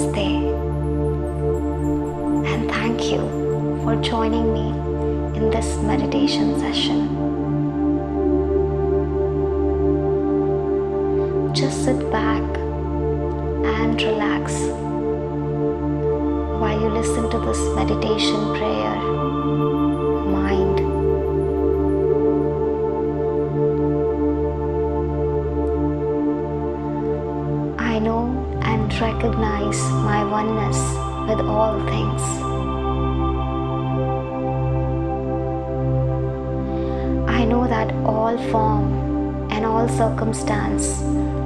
Namaste, and thank you for joining me in this meditation session. Just sit back and relax while you listen to this meditation prayer. Mind. I know and recognize my oneness with all things. I know that all form and all circumstance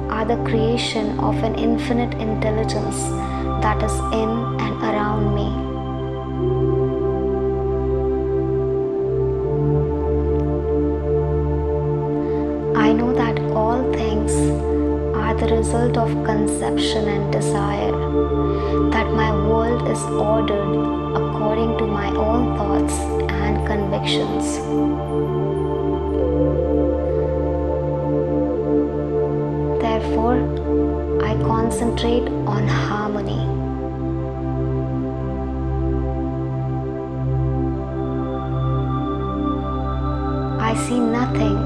are the creation of an infinite intelligence that is in and around me. I know that all things are the result of conception and desire, that my world is ordered according to my own thoughts and convictions. Therefore, I concentrate on harmony. I see nothing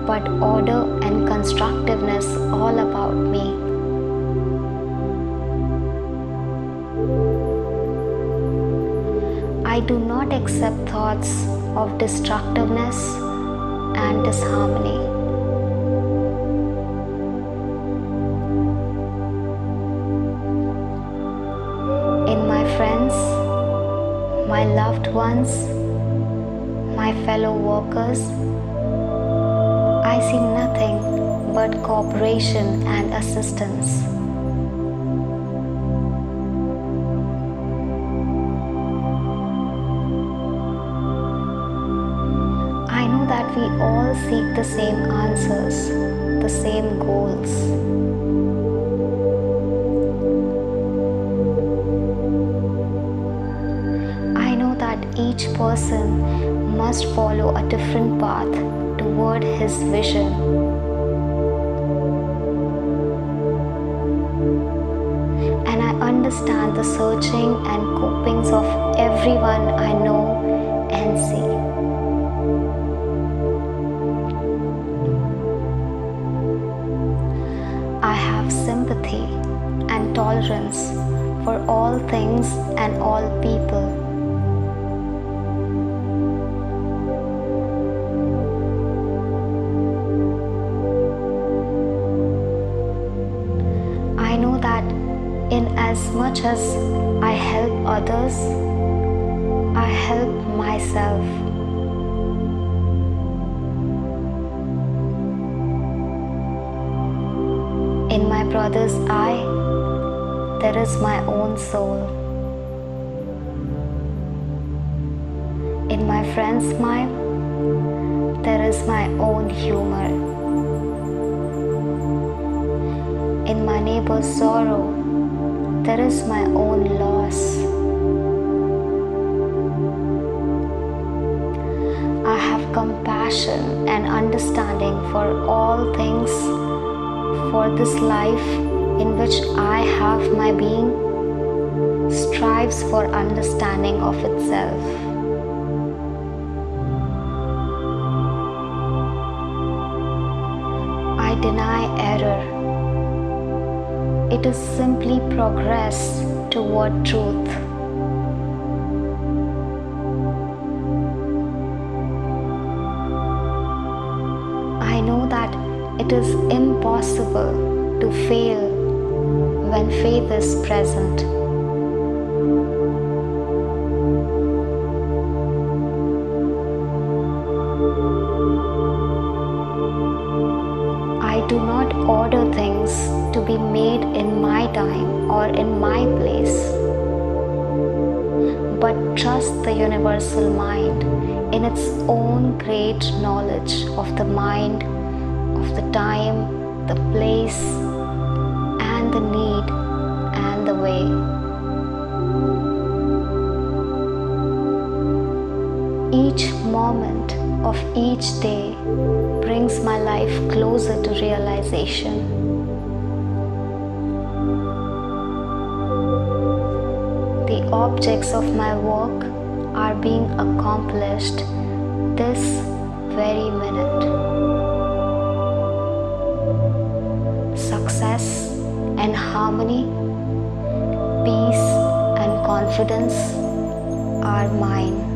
but order and constructiveness all about me. I do not accept thoughts of destructiveness and disharmony. In my friends, my loved ones, my fellow workers, I see nothing but cooperation and assistance. I know that we all seek the same answers, the same goals. I know that each person must follow a different path toward his vision. And I understand the searching and copings of everyone I know and see. I have sympathy and tolerance for all things and all people. I know that in as much as I help others, I help myself. In my brother's eye, there is my own soul. In my friend's smile, there is my own humor. In my neighbor's sorrow, there is my own loss. I have compassion and understanding for all things, for this life in which I have my being strives for understanding of itself. I deny error. It is simply progress toward truth. I know that it is impossible to fail when faith is present. I do not order things to be made in my time or in my place, but trust the universal mind in its own great knowledge of the mind, of the time, the place, and the need and the way. Each moment of each day brings my life closer to realization. objects of my work are being accomplished this very minute. Success and harmony, peace and confidence are mine.